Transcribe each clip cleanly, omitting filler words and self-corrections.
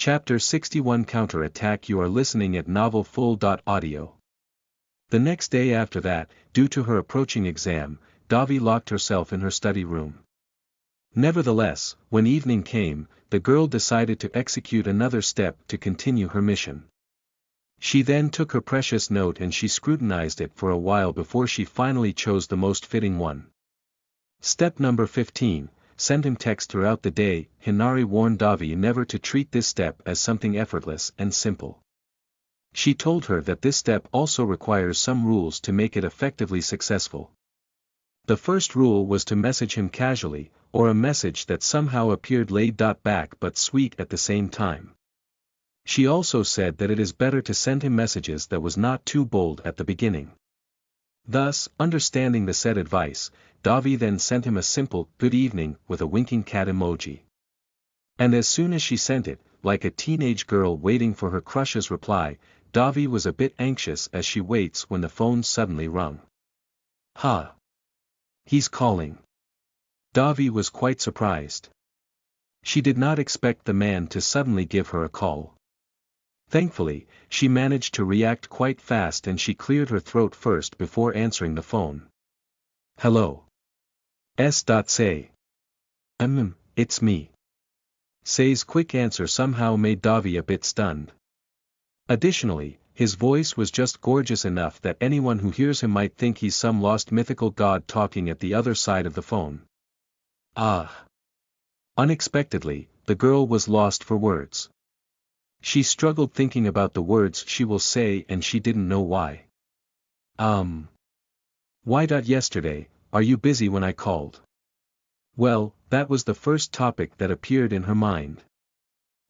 Chapter 61 Counter-Attack. You are listening at novelfull.audio. The next day after that, due to her approaching exam, Davi locked herself in her study room. Nevertheless, when evening came, the girl decided to execute another step to continue her mission. She then took her precious note and she scrutinized it for a while before she finally chose the most fitting one. Step number 15. Send him text throughout the day. Hinari warned Davi never to treat this step as something effortless and simple. She told her that this step also requires some rules to make it effectively successful. The first rule was to message him casually, or a message that somehow appeared laid back but sweet at the same time. She also said that it is better to send him messages that was not too bold at the beginning. Thus, understanding the said advice, Davi then sent him a simple "good evening" with a winking cat emoji. And as soon as she sent it, like a teenage girl waiting for her crush's reply, Davi was a bit anxious as she waits when the phone suddenly rung. Ha! He's calling. Davi was quite surprised. She did not expect the man to suddenly give her a call. Thankfully, she managed to react quite fast and she cleared her throat first before answering the phone. Hello. Say. It's me. Say's quick answer somehow made Davi a bit stunned. Additionally, his voice was just gorgeous enough that anyone who hears him might think he's some lost mythical god talking at the other side of the phone. Ah! Unexpectedly, the girl was lost for words. She struggled thinking about the words she will say and she didn't know why. Why? Yesterday, are you busy when I called? Well, that was the first topic that appeared in her mind.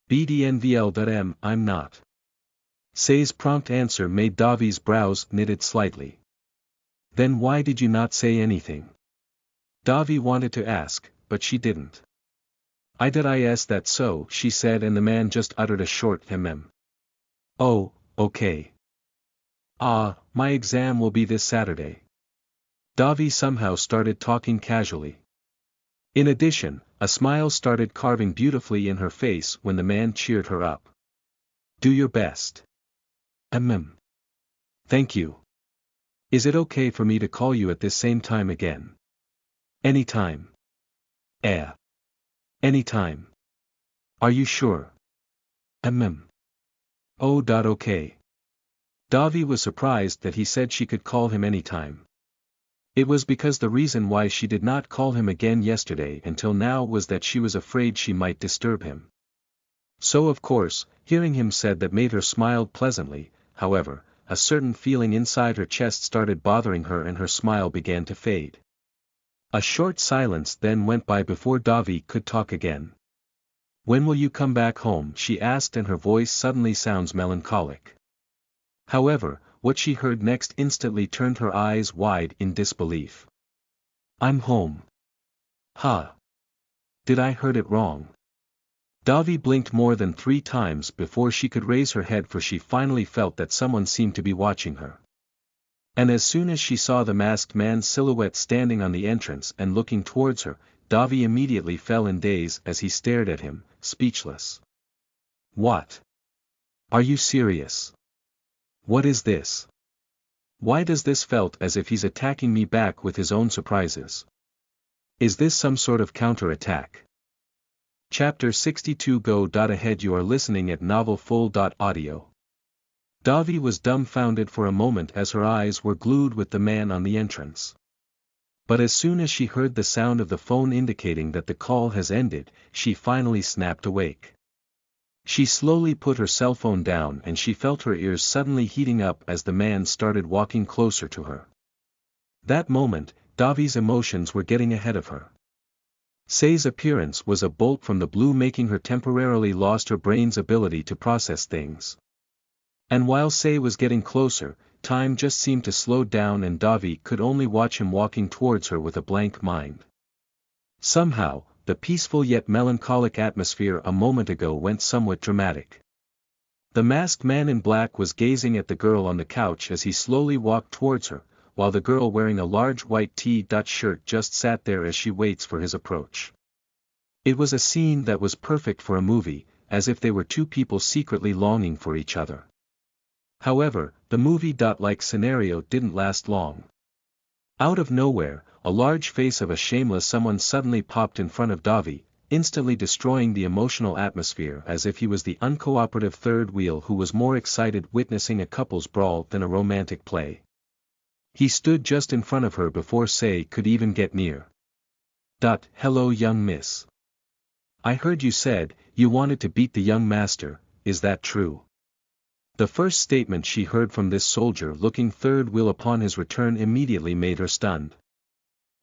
BDNVL.M, I'm not. Say's prompt answer made Davi's brows knitted slightly. Then why did you not say anything? Davi wanted to ask, but she didn't. That's so, she said, and the man just uttered a short Oh, okay. My exam will be this Saturday. Davi somehow started talking casually. In addition, a smile started carving beautifully in her face when the man cheered her up. Do your best. Thank you. Is it okay for me to call you at this same time again? Anytime. Anytime. Are you sure? Okay. Davi was surprised that he said she could call him anytime. It was because the reason why she did not call him again yesterday until now was that she was afraid she might disturb him. So of course, hearing him said that made her smile pleasantly. However, a certain feeling inside her chest started bothering her and her smile began to fade. A short silence then went by before Davi could talk again. When will you come back home? She asked, and her voice suddenly sounds melancholic. However, what she heard next instantly turned her eyes wide in disbelief. I'm home. Ha! Did I heard it wrong? Davi blinked more than 3 times before she could raise her head, for she finally felt that someone seemed to be watching her. And as soon as she saw the masked man's silhouette standing on the entrance and looking towards her, Davi immediately fell in daze as he stared at him, speechless. What? Are you serious? What is this? Why does this felt as if he's attacking me back with his own surprises? Is this some sort of counter-attack? Chapter 62 Go ahead. You are listening at novelfull.audio. Davi was dumbfounded for a moment as her eyes were glued with the man on the entrance. But as soon as she heard the sound of the phone indicating that the call has ended, she finally snapped awake. She slowly put her cell phone down and she felt her ears suddenly heating up as the man started walking closer to her. That moment, Davi's emotions were getting ahead of her. Say's appearance was a bolt from the blue, making her temporarily lost her brain's ability to process things. And while Say was getting closer, time just seemed to slow down and Davi could only watch him walking towards her with a blank mind. Somehow, the peaceful yet melancholic atmosphere a moment ago went somewhat dramatic. The masked man in black was gazing at the girl on the couch as he slowly walked towards her, while the girl wearing a large white T-shirt just sat there as she waits for his approach. It was a scene that was perfect for a movie, as if they were two people secretly longing for each other. However, the movie-like scenario didn't last long. Out of nowhere, a large face of a shameless someone suddenly popped in front of Davi, instantly destroying the emotional atmosphere as if he was the uncooperative third wheel who was more excited witnessing a couple's brawl than a romantic play. He stood just in front of her before Say could even get near. Hello young miss. I heard you said, you wanted to beat the young master, is that true? The first statement she heard from this soldier-looking third wheel upon his return immediately made her stunned.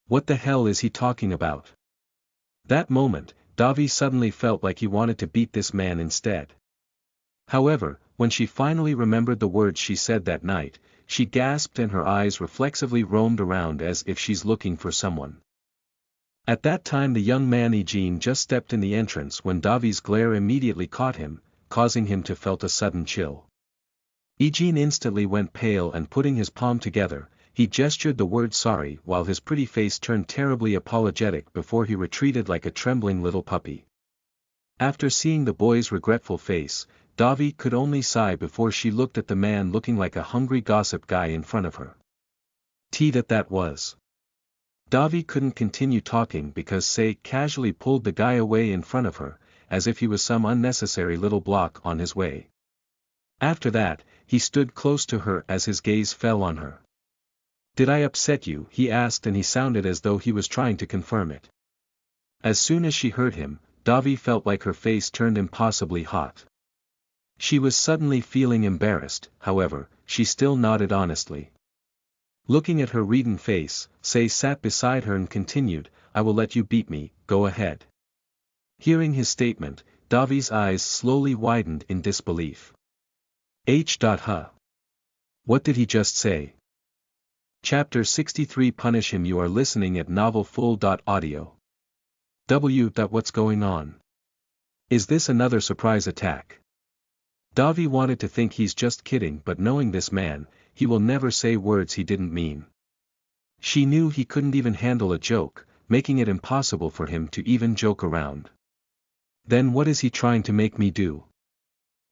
What the hell is he talking about? That moment, Davi suddenly felt like he wanted to beat this man instead. However, when she finally remembered the words she said that night, she gasped and her eyes reflexively roamed around as if she's looking for someone. At that time the young man Eugene just stepped in the entrance when Davi's glare immediately caught him, causing him to felt a sudden chill. Eugene instantly went pale and putting his palm together, he gestured the word sorry while his pretty face turned terribly apologetic before he retreated like a trembling little puppy. After seeing the boy's regretful face, Davi could only sigh before she looked at the man looking like a hungry gossip guy in front of her. That was. Davi couldn't continue talking because Say casually pulled the guy away in front of her, as if he was some unnecessary little block on his way. After that, he stood close to her as his gaze fell on her. Did I upset you? He asked and he sounded as though he was trying to confirm it. As soon as she heard him, Davi felt like her face turned impossibly hot. She was suddenly feeling embarrassed, however, she still nodded honestly. Looking at her reddened face, Say sat beside her and continued, I will let you beat me, go ahead. Hearing his statement, Davi's eyes slowly widened in disbelief. Huh. What did he just say? Chapter 63 Punish him. You are listening at novelfull.audio. What's going on? Is this another surprise attack? Davi wanted to think he's just kidding, but knowing this man, he will never say words he didn't mean. She knew he couldn't even handle a joke, making it impossible for him to even joke around. Then what is he trying to make me do?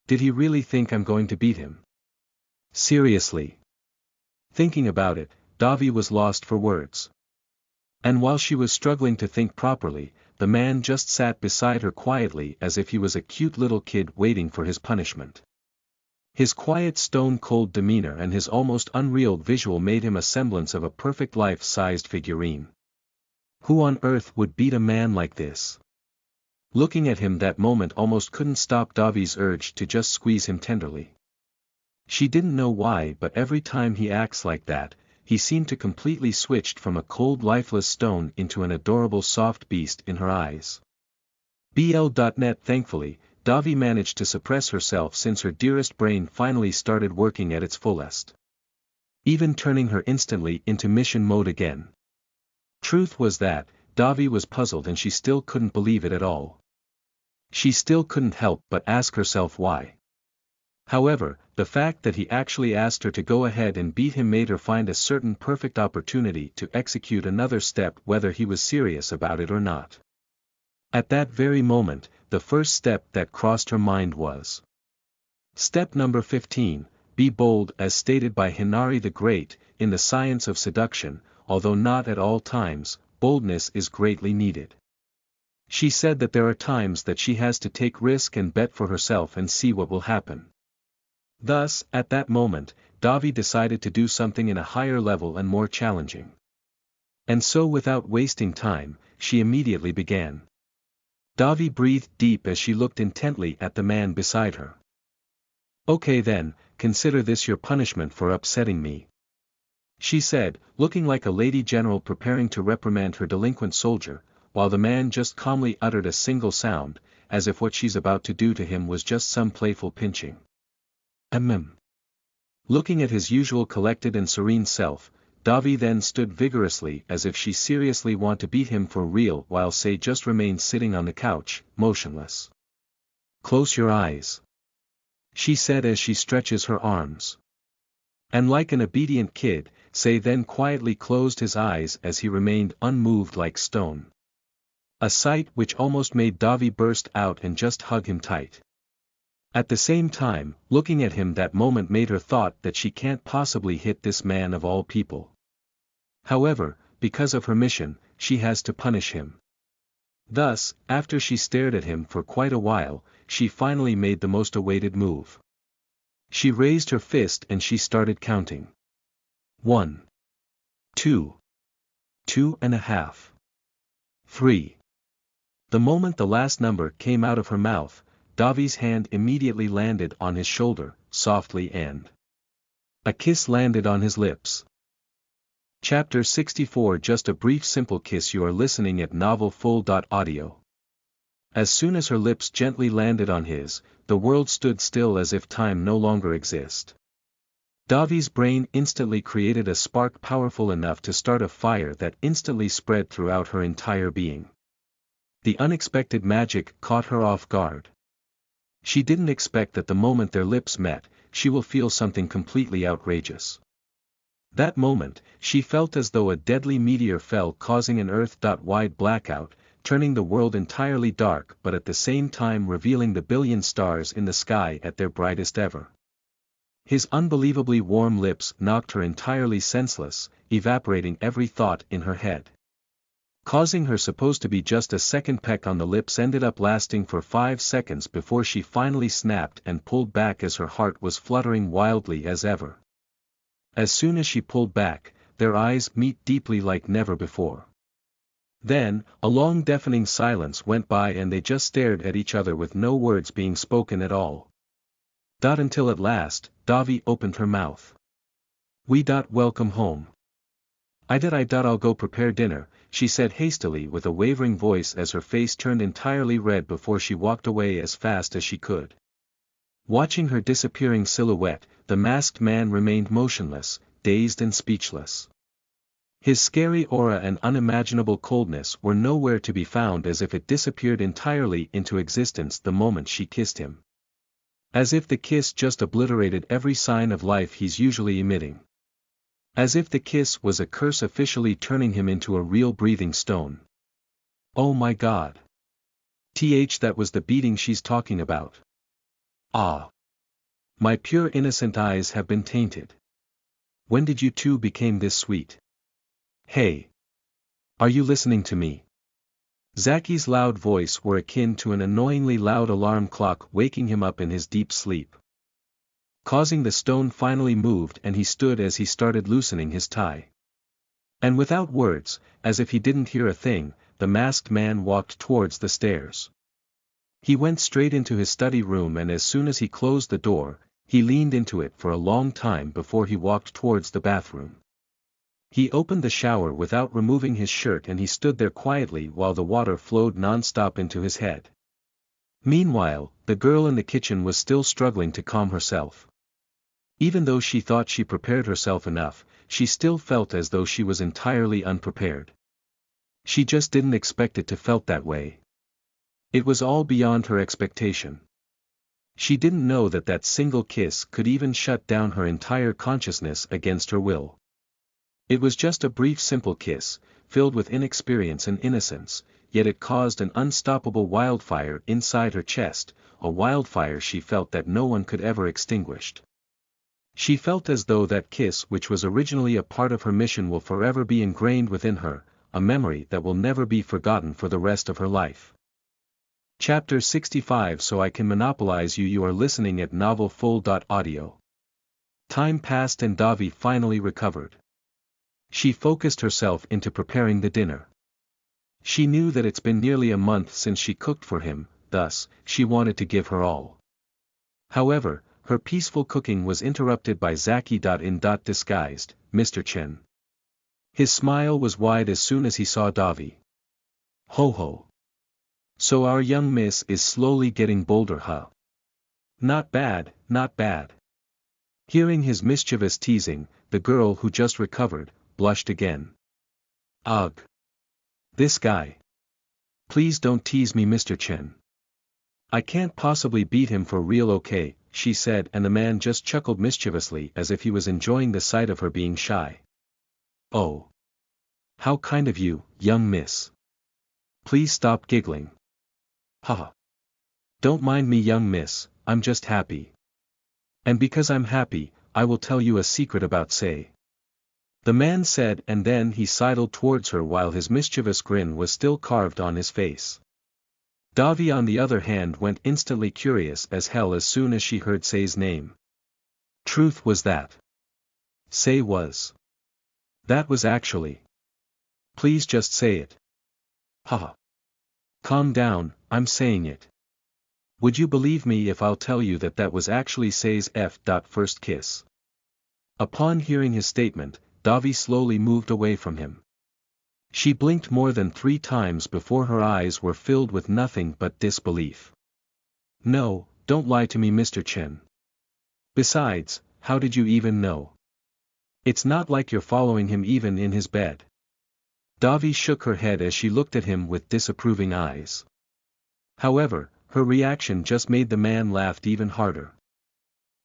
Did he really think I'm going to beat him? Seriously. Thinking about it, Davi was lost for words. And while she was struggling to think properly, the man just sat beside her quietly as if he was a cute little kid waiting for his punishment. His quiet stone-cold demeanor and his almost unreal visual made him a semblance of a perfect life-sized figurine. Who on earth would beat a man like this? Looking at him that moment almost couldn't stop Davi's urge to just squeeze him tenderly. She didn't know why, but every time he acts like that, he seemed to completely switched from a cold lifeless stone into an adorable soft beast in her eyes. BL.net Thankfully, Davi managed to suppress herself since her dearest brain finally started working at its fullest. Even turning her instantly into mission mode again. Truth was that, Davi was puzzled and she still couldn't believe it at all. She still couldn't help but ask herself why. However, the fact that he actually asked her to go ahead and beat him made her find a certain perfect opportunity to execute another step whether he was serious about it or not. At that very moment, the first step that crossed her mind was Step number 15, be bold. As stated by Hinari the Great, in the science of seduction, although not at all times, boldness is greatly needed. She said that there are times that she has to take risk and bet for herself and see what will happen. Thus, at that moment, Davi decided to do something in a higher level and more challenging. And so without wasting time, she immediately began. Davi breathed deep as she looked intently at the man beside her. Okay then, consider this your punishment for upsetting me. She said, looking like a lady general preparing to reprimand her delinquent soldier, while the man just calmly uttered a single sound, as if what she's about to do to him was just some playful pinching. Looking at his usual collected and serene self, Davi then stood vigorously as if she seriously want to beat him for real while Say just remained sitting on the couch, motionless. Close your eyes. She said as she stretches her arms. And like an obedient kid, Say then quietly closed his eyes as he remained unmoved like stone. A sight which almost made Davi burst out and just hug him tight. At the same time, looking at him that moment made her thought that she can't possibly hit this man of all people. However, because of her mission, she has to punish him. Thus, after she stared at him for quite a while, she finally made the most awaited move. She raised her fist and she started counting. 1, 2, 2.5, 3. The moment the last number came out of her mouth, Davi's hand immediately landed on his shoulder, softly, and a kiss landed on his lips. Chapter 64. Just a brief simple kiss. You are listening at novelfull.audio. As soon as her lips gently landed on his, the world stood still as if time no longer exists. Davi's brain instantly created a spark powerful enough to start a fire that instantly spread throughout her entire being. The unexpected magic caught her off guard. She didn't expect that the moment their lips met, she will feel something completely outrageous. That moment, she felt as though a deadly meteor fell, causing an earth-wide blackout, turning the world entirely dark but at the same time revealing the billion stars in the sky at their brightest ever. His unbelievably warm lips knocked her entirely senseless, evaporating every thought in her head. Causing her supposed to be just a second peck on the lips ended up lasting for 5 seconds before she finally snapped and pulled back as her heart was fluttering wildly as ever. As soon as she pulled back, their eyes met deeply like never before. Then, a long deafening silence went by and they just stared at each other with no words being spoken at all. Until at last, Davi opened her mouth. Welcome home. I'll go prepare dinner, she said hastily with a wavering voice as her face turned entirely red before she walked away as fast as she could. Watching her disappearing silhouette, the masked man remained motionless, dazed and speechless. His scary aura and unimaginable coldness were nowhere to be found, as if it disappeared entirely into existence the moment she kissed him. As if the kiss just obliterated every sign of life he's usually emitting. As if the kiss was a curse officially turning him into a real breathing stone. Oh my God. That was the beating she's talking about. Ah. My pure innocent eyes have been tainted. When did you two become this sweet? Hey. Are you listening to me? Zaki's loud voice were akin to an annoyingly loud alarm clock waking him up in his deep sleep. Causing the stone finally moved and he stood as he started loosening his tie. And without words, as if he didn't hear a thing, the masked man walked towards the stairs. He went straight into his study room and as soon as he closed the door, he leaned into it for a long time before he walked towards the bathroom. He opened the shower without removing his shirt and he stood there quietly while the water flowed non-stop into his head. Meanwhile, the girl in the kitchen was still struggling to calm herself. Even though she thought she prepared herself enough, she still felt as though she was entirely unprepared. She just didn't expect it to felt that way. It was all beyond her expectation. She didn't know that that single kiss could even shut down her entire consciousness against her will. It was just a brief simple kiss, filled with inexperience and innocence, yet it caused an unstoppable wildfire inside her chest, a wildfire she felt that no one could ever extinguish. She felt as though that kiss, which was originally a part of her mission, will forever be ingrained within her, a memory that will never be forgotten for the rest of her life. Chapter 65. So I can monopolize you. You are listening at novelfull.audio. Time passed and Davi finally recovered. She focused herself into preparing the dinner. She knew that it's been nearly a month since she cooked for him, thus, she wanted to give her all. However, her peaceful cooking was interrupted by Zaki. Disguised, Mr. Chen. His smile was wide as soon as he saw Davi. Ho ho. So our young miss is slowly getting bolder, huh? Not bad, not bad. Hearing his mischievous teasing, the girl who just recovered, blushed again. Ugh. This guy. Please don't tease me, Mr. Chen. I can't possibly beat him for real, okay, she said, and the man just chuckled mischievously as if he was enjoying the sight of her being shy. Oh. How kind of you, young miss. Please stop giggling. Haha. Don't mind me, young miss, I'm just happy. And because I'm happy, I will tell you a secret about Say. The man said, and then he sidled towards her while his mischievous grin was still carved on his face. Davy on the other hand went instantly curious as hell as soon as she heard Say's name. Truth was that Say was. That was actually. Please just say it. Haha. Calm down, I'm saying it. Would you believe me if I'll tell you that that was actually Say's first kiss? Upon hearing his statement, Davy slowly moved away from him. She blinked more than 3 times before her eyes were filled with nothing but disbelief. No, don't lie to me, Mr. Chen. Besides, how did you even know? It's not like you're following him even in his bed. Davy shook her head as she looked at him with disapproving eyes. However, her reaction just made the man laugh even harder.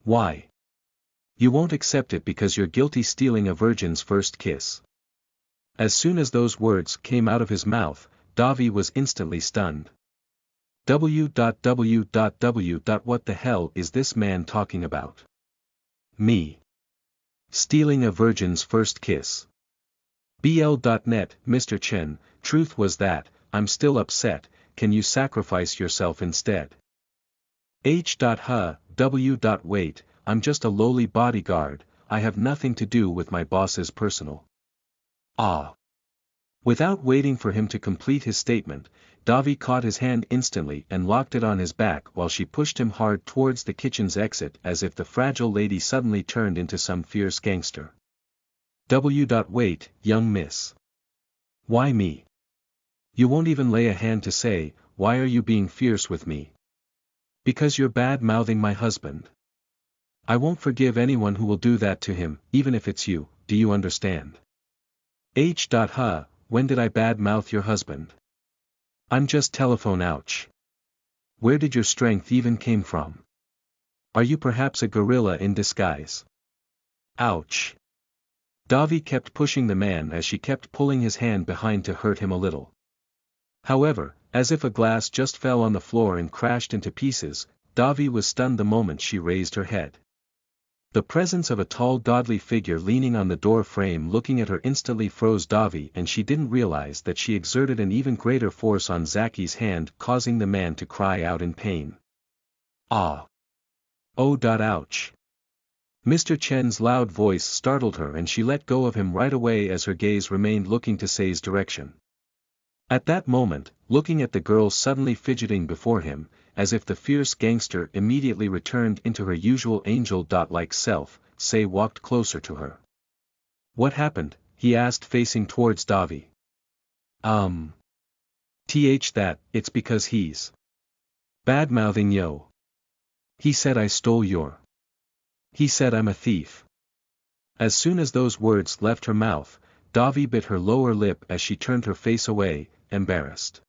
Why? You won't accept it because you're guilty stealing a virgin's first kiss. As soon as those words came out of his mouth, Davy was instantly stunned. What the hell is this man talking about? Me. Stealing a virgin's first kiss. BL.net, Mr. Chen, truth was that, I'm still upset, can you sacrifice yourself instead? Wait, I'm just a lowly bodyguard, I have nothing to do with my boss's personal. Ah. Without waiting for him to complete his statement, Davy caught his hand instantly and locked it on his back while she pushed him hard towards the kitchen's exit as if the fragile lady suddenly turned into some fierce gangster. Wait, young miss. Why me? You won't even lay a hand to say, why are you being fierce with me? Because you're bad-mouthing my husband. I won't forgive anyone who will do that to him, even if it's you, do you understand? When did I bad-mouth your husband? I'm just telephone ouch. Where did your strength even came from? Are you perhaps a gorilla in disguise? Ouch. Davy kept pushing the man as she kept pulling his hand behind to hurt him a little. However, as if a glass just fell on the floor and crashed into pieces, Davy was stunned the moment she raised her head. The presence of a tall godly figure leaning on the door frame looking at her instantly froze Davy, and she didn't realize that she exerted an even greater force on Zaki's hand, causing the man to cry out in pain. Ah! Oh! Ouch! Mr. Chen's loud voice startled her and she let go of him right away as her gaze remained looking to Say's direction. At that moment, looking at the girl suddenly fidgeting before him, as if the fierce gangster immediately returned into her usual angel-like self, Say walked closer to her. What happened? He asked facing towards Davy. It's because he's bad-mouthing yo. He said I stole your. He said I'm a thief. As soon as those words left her mouth, Davy bit her lower lip as she turned her face away, embarrassed.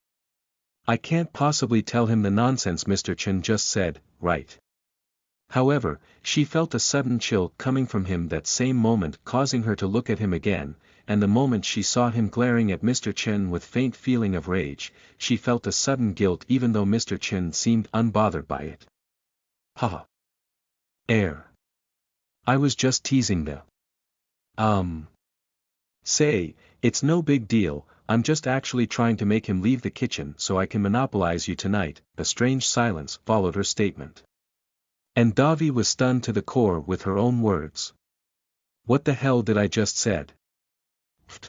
I can't possibly tell him the nonsense Mr. Chen just said, right? However, she felt a sudden chill coming from him that same moment, causing her to look at him again, and the moment she saw him glaring at Mr. Chen with faint feeling of rage, she felt a sudden guilt even though Mr. Chen seemed unbothered by it. Haha. I was just teasing the. Say, it's no big deal, I'm just actually trying to make him leave the kitchen so I can monopolize you tonight. A strange silence followed her statement. And Davy was stunned to the core with her own words. What the hell did I just said?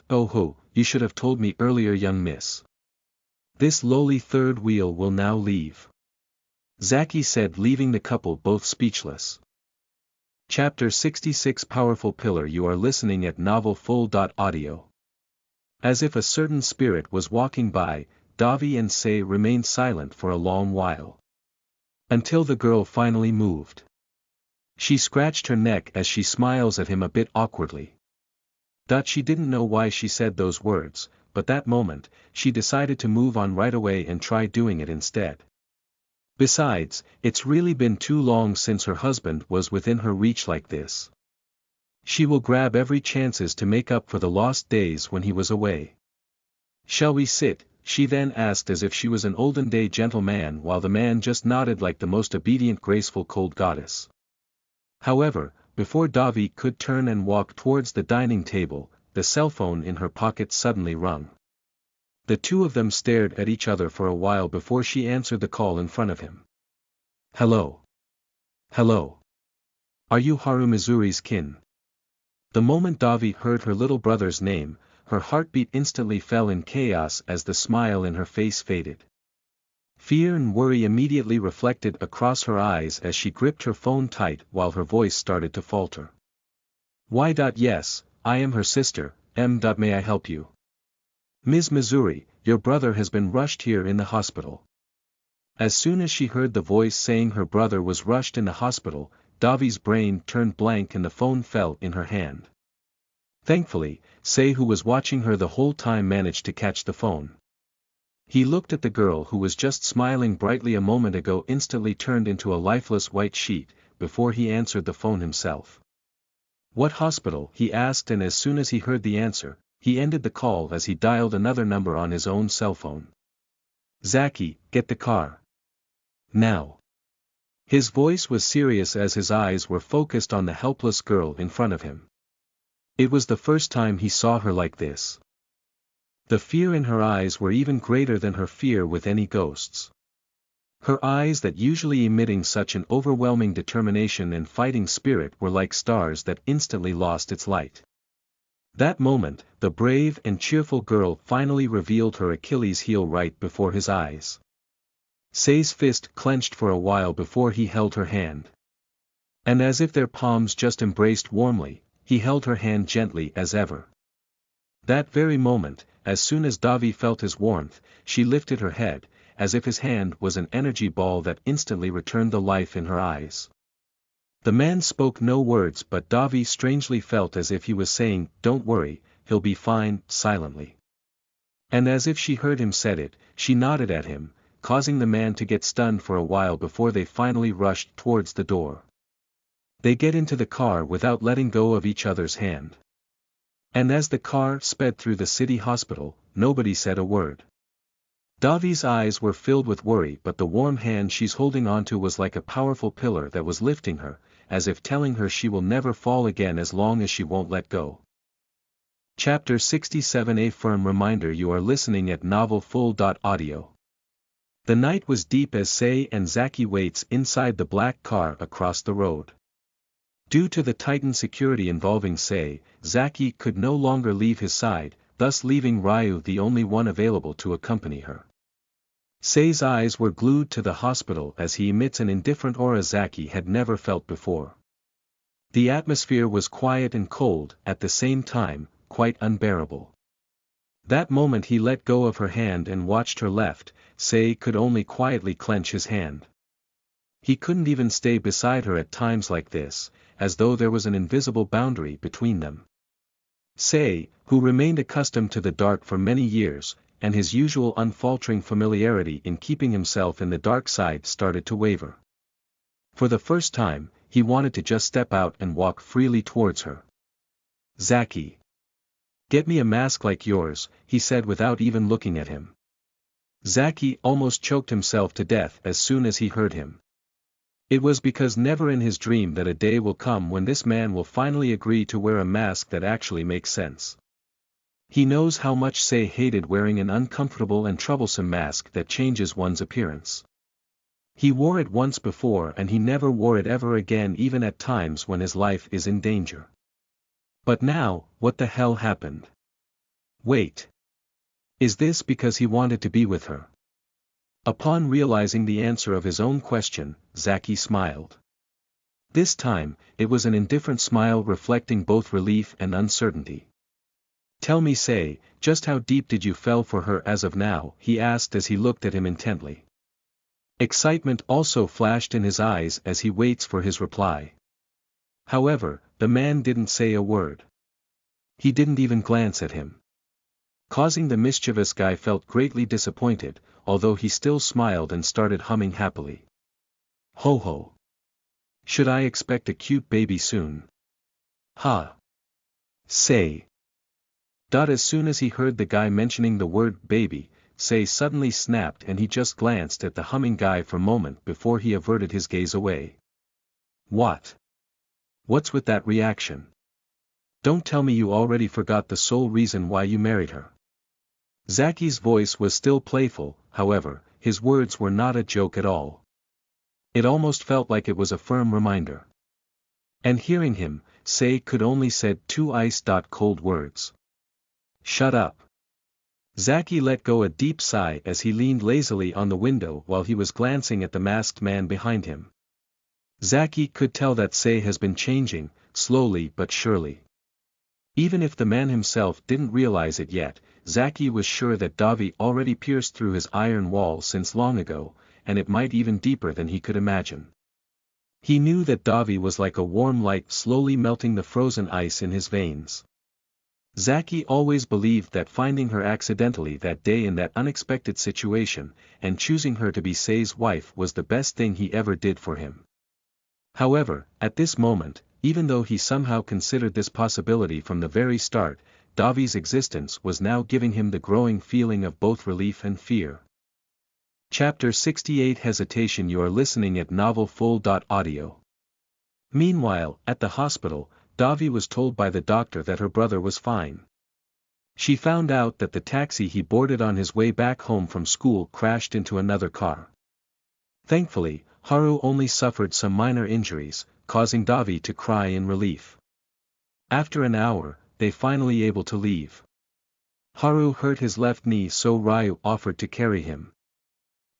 Oh ho, you should have told me earlier, young miss. This lowly third wheel will now leave. Zaki said, leaving the couple both speechless. Chapter 66 Powerful Pillar. You are listening at novelfull.audio. As if a certain spirit was walking by, Davy and Say remained silent for a long while. Until the girl finally moved. She scratched her neck as she smiles at him a bit awkwardly. She didn't know why she said those words, but that moment, she decided to move on right away and try doing it instead. Besides, it's really been too long since her husband was within her reach like this. She will grab every chances to make up for the lost days when he was away. Shall we sit? she then asked as if she was an olden-day gentleman while the man just nodded like the most obedient graceful cold goddess. However, before Davi could turn and walk towards the dining table, the cell phone in her pocket suddenly rung. The two of them stared at each other for a while before she answered the call in front of him. Hello. Hello. Are you Haru Mizuri's kin? The moment Davi heard her little brother's name, her heartbeat instantly fell in chaos as the smile in her face faded. Fear and worry immediately reflected across her eyes as she gripped her phone tight while her voice started to falter. Yes, I am her sister, May I help you? Ms. Mizuri, your brother has been rushed here in the hospital. As soon as she heard the voice saying her brother was rushed in the hospital, Davi's brain turned blank and the phone fell in her hand. Thankfully, Sei, who was watching her the whole time, managed to catch the phone. He looked at the girl who was just smiling brightly a moment ago, instantly turned into a lifeless white sheet, before he answered the phone himself. What hospital? He asked, and as soon as he heard the answer, he ended the call as he dialed another number on his own cell phone. Zaki, get the car. Now. His voice was serious as his eyes were focused on the helpless girl in front of him. It was the first time he saw her like this. The fear in her eyes were even greater than her fear with any ghosts. Her eyes, that usually emitting such an overwhelming determination and fighting spirit, were like stars that instantly lost its light. That moment, the brave and cheerful girl finally revealed her Achilles heel right before his eyes. Sei's fist clenched for a while before he held her hand. And as if their palms just embraced warmly, he held her hand gently as ever. That very moment, as soon as Davi felt his warmth, she lifted her head, as if his hand was an energy ball that instantly returned the life in her eyes. The man spoke no words, but Davi strangely felt as if he was saying, "Don't worry, he'll be fine," silently. And as if she heard him said it, she nodded at him, causing the man to get stunned for a while before they finally rushed towards the door. They get into the car without letting go of each other's hand. And as the car sped through the city hospital, nobody said a word. Davi's eyes were filled with worry, but the warm hand she's holding onto was like a powerful pillar that was lifting her, as if telling her she will never fall again as long as she won't let go. Chapter 67. A firm reminder: you are listening at novelfull.audio. The night was deep as Sei and Zaki waits inside the black car across the road. Due to the tightened security involving Sei, Zaki could no longer leave his side, thus leaving Ryu the only one available to accompany her. Sei's eyes were glued to the hospital as he emits an indifferent aura Zaki had never felt before. The atmosphere was quiet and cold, at the same time, quite unbearable. That moment he let go of her hand and watched her left, Sei could only quietly clench his hand. He couldn't even stay beside her at times like this, as though there was an invisible boundary between them. Sei, who remained accustomed to the dark for many years, and his usual unfaltering familiarity in keeping himself in the dark side, started to waver. For the first time, he wanted to just step out and walk freely towards her. Zaki. Get me a mask like yours, he said without even looking at him. Zaki almost choked himself to death as soon as he heard him. It was because never in his dream that a day will come when this man will finally agree to wear a mask that actually makes sense. He knows how much Sei hated wearing an uncomfortable and troublesome mask that changes one's appearance. He wore it once before and he never wore it ever again, even at times when his life is in danger. But now, what the hell happened? Wait. Is this because he wanted to be with her? Upon realizing the answer of his own question, Zaki smiled. This time, it was an indifferent smile reflecting both relief and uncertainty. Tell me, Sei, just how deep did you fall for her as of now? He asked as he looked at him intently. Excitement also flashed in his eyes as he waits for his reply. However, the man didn't say a word. He didn't even glance at him. Causing the mischievous guy felt greatly disappointed, although he still smiled and started humming happily. Ho ho. Should I expect a cute baby soon? Ha. Sei. As soon as he heard the guy mentioning the word baby, Say suddenly snapped and he just glanced at the humming guy for a moment before he averted his gaze away. What? What's with that reaction? Don't tell me you already forgot the sole reason why you married her. Zacky's voice was still playful, however, his words were not a joke at all. It almost felt like it was a firm reminder. And hearing him, Say could only said two ice-cold words. Shut up. Zacky let go a deep sigh as he leaned lazily on the window while he was glancing at the masked man behind him. Zacky could tell that Say has been changing, slowly but surely. Even if the man himself didn't realize it yet, Zacky was sure that Davi already pierced through his iron wall since long ago, and it might even deeper than he could imagine. He knew that Davi was like a warm light slowly melting the frozen ice in his veins. Zacky always believed that finding her accidentally that day in that unexpected situation, and choosing her to be Say's wife was the best thing he ever did for him. However, at this moment, even though he somehow considered this possibility from the very start, Davi's existence was now giving him the growing feeling of both relief and fear. Chapter 68 Hesitation. You are listening at novelfull.audio. Meanwhile, at the hospital, Davi was told by the doctor that her brother was fine. She found out that the taxi he boarded on his way back home from school crashed into another car. Thankfully, Haru only suffered some minor injuries, causing Davi to cry in relief. After an hour, they finally able to leave. Haru hurt his left knee, so Ryu offered to carry him.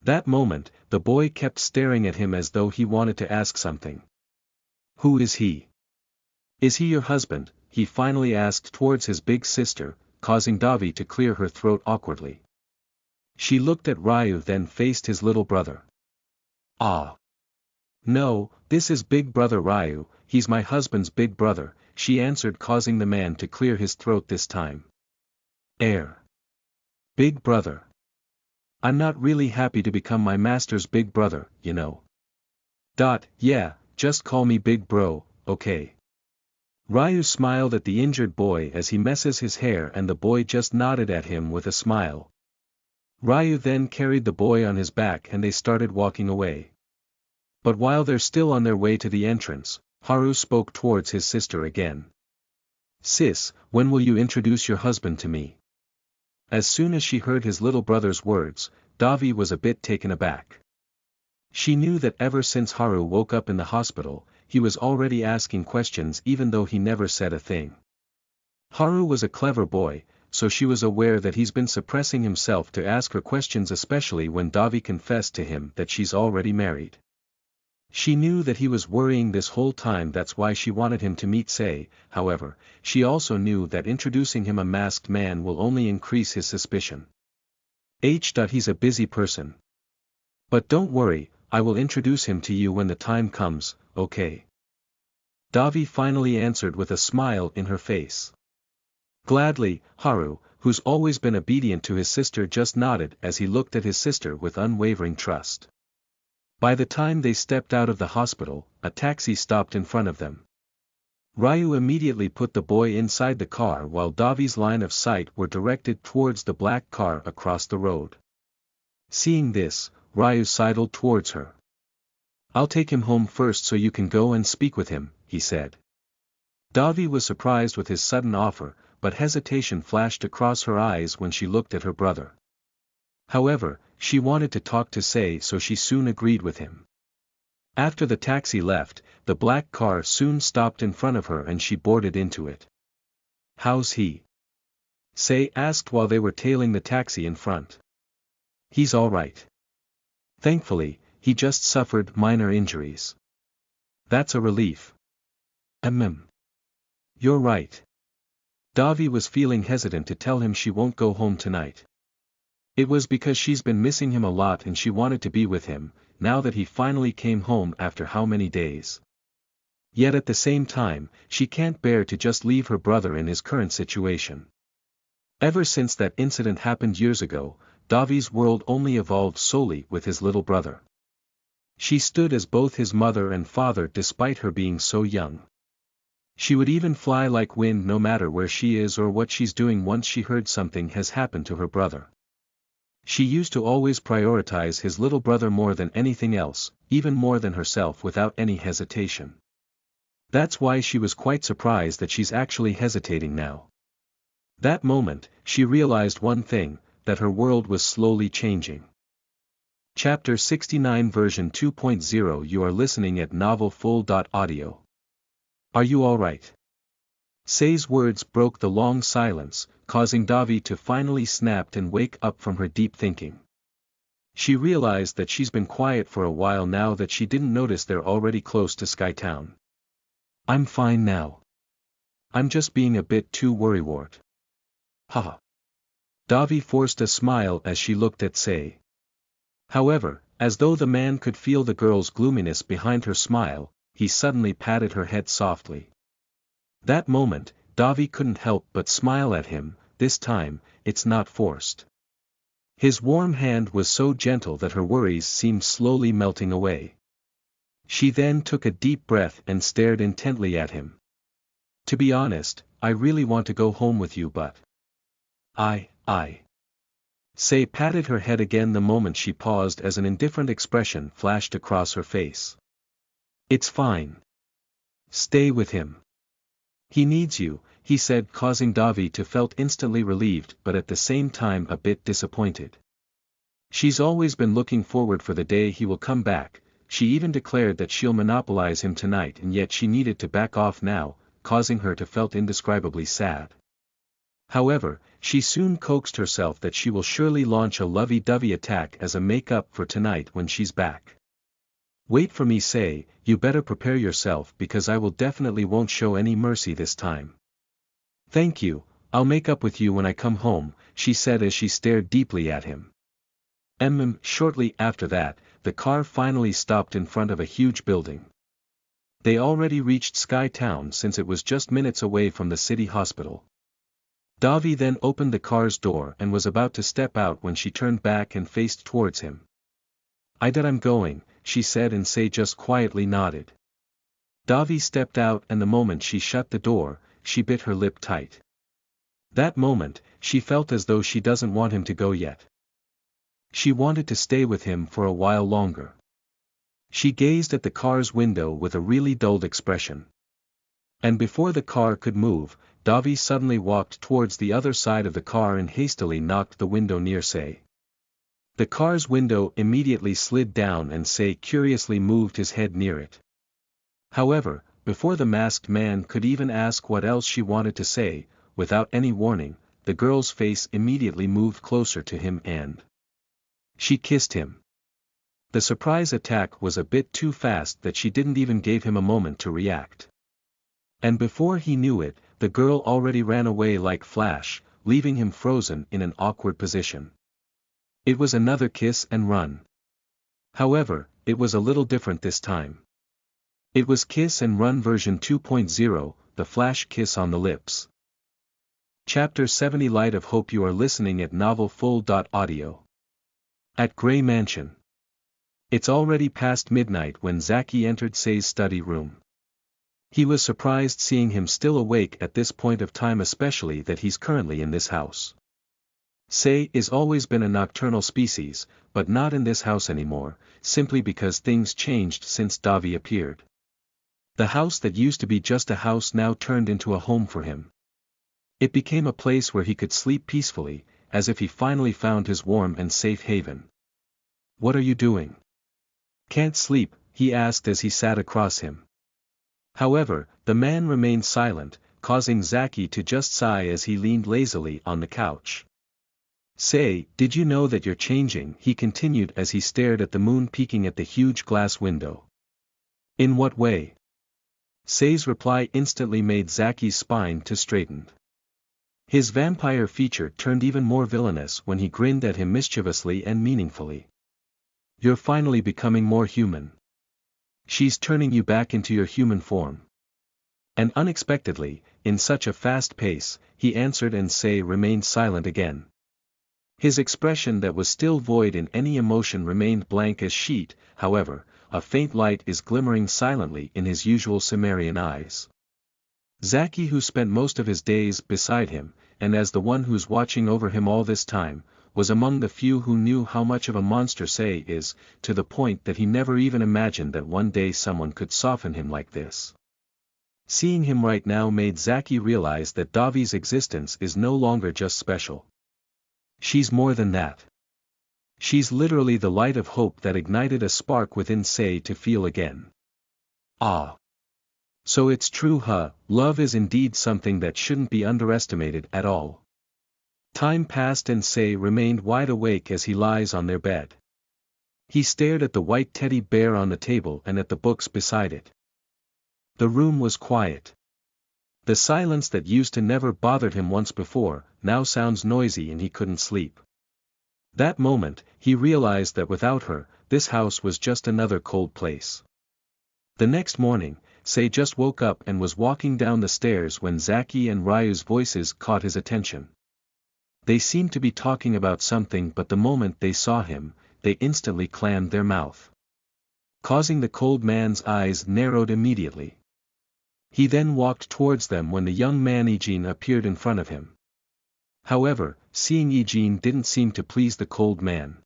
That moment, the boy kept staring at him as though he wanted to ask something. Who is he? Is he your husband? He finally asked towards his big sister, causing Davi to clear her throat awkwardly. She looked at Ryu then faced his little brother. Ah. No, this is big brother Ryu, he's my husband's big brother, she answered, causing the man to clear his throat this time. Big brother. I'm not really happy to become my master's big brother, you know. Yeah, just call me big bro, okay. Ryu smiled at the injured boy as he messes his hair, and the boy just nodded at him with a smile. Ryu then carried the boy on his back and they started walking away. But while they're still on their way to the entrance, Haru spoke towards his sister again. Sis, when will you introduce your husband to me? As soon as she heard his little brother's words, Davi was a bit taken aback. She knew that ever since Haru woke up in the hospital, he was already asking questions even though he never said a thing. Haru was a clever boy, so she was aware that he's been suppressing himself to ask her questions, especially when Davi confessed to him that she's already married. She knew that he was worrying this whole time, that's why she wanted him to meet Say. However, she also knew that introducing him a masked man will only increase his suspicion. He's a busy person. But don't worry, I will introduce him to you when the time comes, okay? Davi finally answered with a smile in her face. Gladly, Haru, who's always been obedient to his sister, just nodded as he looked at his sister with unwavering trust. By the time they stepped out of the hospital, a taxi stopped in front of them. Ryu immediately put the boy inside the car while Davi's line of sight were directed towards the black car across the road. Seeing this, Ryu sidled towards her. I'll take him home first so you can go and speak with him, he said. Davi was surprised with his sudden offer, but hesitation flashed across her eyes when she looked at her brother. However, she wanted to talk to Say, so she soon agreed with him. After the taxi left, the black car soon stopped in front of her and she boarded into it. How's he? Say asked while they were tailing the taxi in front. He's all right. Thankfully, he just suffered minor injuries. That's a relief. You're right. Davi was feeling hesitant to tell him she won't go home tonight. It was because she's been missing him a lot and she wanted to be with him, now that he finally came home after how many days. Yet at the same time, she can't bear to just leave her brother in his current situation. Ever since that incident happened years ago, Davi's world only evolved solely with his little brother. She stood as both his mother and father despite her being so young. She would even fly like wind no matter where she is or what she's doing once she heard something has happened to her brother. She used to always prioritize his little brother more than anything else, even more than herself without any hesitation. That's why she was quite surprised that she's actually hesitating now. That moment, she realized one thing, that her world was slowly changing. Chapter 69 version 2.0 You are listening at novelfull.audio. Are you alright? Say's words broke the long silence, causing Davi to finally snap and wake up from her deep thinking. She realized that she's been quiet for a while now, that she didn't notice they're already close to Skytown. I'm fine now. I'm just being a bit too worrywart. Haha. Davi forced a smile as she looked at Say. However, as though the man could feel the girl's gloominess behind her smile, he suddenly patted her head softly. That moment, Davi couldn't help but smile at him. This time, it's not forced. His warm hand was so gentle that her worries seemed slowly melting away. She then took a deep breath and stared intently at him. To be honest, I really want to go home with you, but... Say patted her head again the moment she paused as an indifferent expression flashed across her face. It's fine. Stay with him. He needs you, he said, causing Davi to felt instantly relieved but at the same time a bit disappointed. She's always been looking forward for the day he will come back. She even declared that she'll monopolize him tonight, and yet she needed to back off now, causing her to felt indescribably sad. However, she soon coaxed herself that she will surely launch a lovey-dovey attack as a make-up for tonight when she's back. Wait for me, Say, you better prepare yourself because I will definitely won't show any mercy this time. Thank you, I'll make up with you when I come home, she said as she stared deeply at him. Shortly after that, the car finally stopped in front of a huge building. They already reached Skytown since it was just minutes away from the city hospital. Davi then opened the car's door and was about to step out when she turned back and faced towards him. I'm going, she said, and Say just quietly nodded. Davi stepped out, and the moment she shut the door, she bit her lip tight. That moment, she felt as though she doesn't want him to go yet. She wanted to stay with him for a while longer. She gazed at the car's window with a really dulled expression. And before the car could move, Davi suddenly walked towards the other side of the car and hastily knocked the window near Say. The car's window immediately slid down and Say curiously moved his head near it. However, before the masked man could even ask what else she wanted to say, without any warning, the girl's face immediately moved closer to him and she kissed him. The surprise attack was a bit too fast that she didn't even give him a moment to react. And before he knew it, the girl already ran away like flash, leaving him frozen in an awkward position. It was another kiss and run. However, it was a little different this time. It was kiss and run version 2.0, the flash kiss on the lips. Chapter 70 Light of Hope. You are listening at novelfull.audio. At Gray Mansion. It's already past midnight when Zaki entered Say's study room. He was surprised seeing him still awake at this point of time, especially that he's currently in this house. Say is always been a nocturnal species, but not in this house anymore, simply because things changed since Davi appeared. The house that used to be just a house now turned into a home for him. It became a place where he could sleep peacefully, as if he finally found his warm and safe haven. What are you doing? Can't sleep, he asked as he sat across him. However, the man remained silent, causing Zaki to just sigh as he leaned lazily on the couch. Say, did you know that you're changing? He continued as he stared at the moon peeking at the huge glass window. In what way? Say's reply instantly made Zaki's spine to straighten. His vampire feature turned even more villainous when he grinned at him mischievously and meaningfully. You're finally becoming more human. She's turning you back into your human form. And unexpectedly, in such a fast pace, he answered and Say remained silent again. His expression that was still void in any emotion remained blank as sheet. However, a faint light is glimmering silently in his usual Cimmerian eyes. Zaki, who spent most of his days beside him, and as the one who's watching over him all this time, was among the few who knew how much of a monster Say is, to the point that he never even imagined that one day someone could soften him like this. Seeing him right now made Zaki realize that Davi's existence is no longer just special. She's more than that. She's literally the light of hope that ignited a spark within Say to feel again. Ah. So it's true, huh? Love is indeed something that shouldn't be underestimated at all. Time passed and Say remained wide awake as he lies on their bed. He stared at the white teddy bear on the table and at the books beside it. The room was quiet. The silence that used to never bothered him once before, now sounds noisy and he couldn't sleep. That moment, he realized that without her, this house was just another cold place. The next morning, Say just woke up and was walking down the stairs when Zaki and Ryu's voices caught his attention. They seemed to be talking about something, but the moment they saw him, they instantly clammed their mouth, causing the cold man's eyes narrowed immediately. He then walked towards them when the young man Eugene appeared in front of him. However, seeing Eugene didn't seem to please the cold man.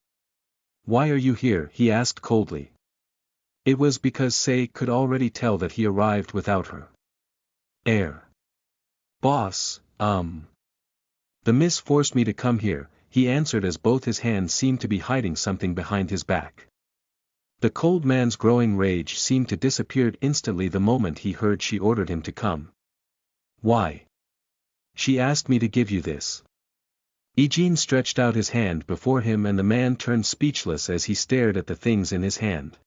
"Why are you here?" he asked coldly. It was because Say could already tell that he arrived without her. Boss, the miss forced me to come here," he answered as both his hands seemed to be hiding something behind his back. The cold man's growing rage seemed to disappear instantly the moment he heard she ordered him to come. "Why? She asked me to give you this." Eugene stretched out his hand before him and the man turned speechless as he stared at the things in his hand.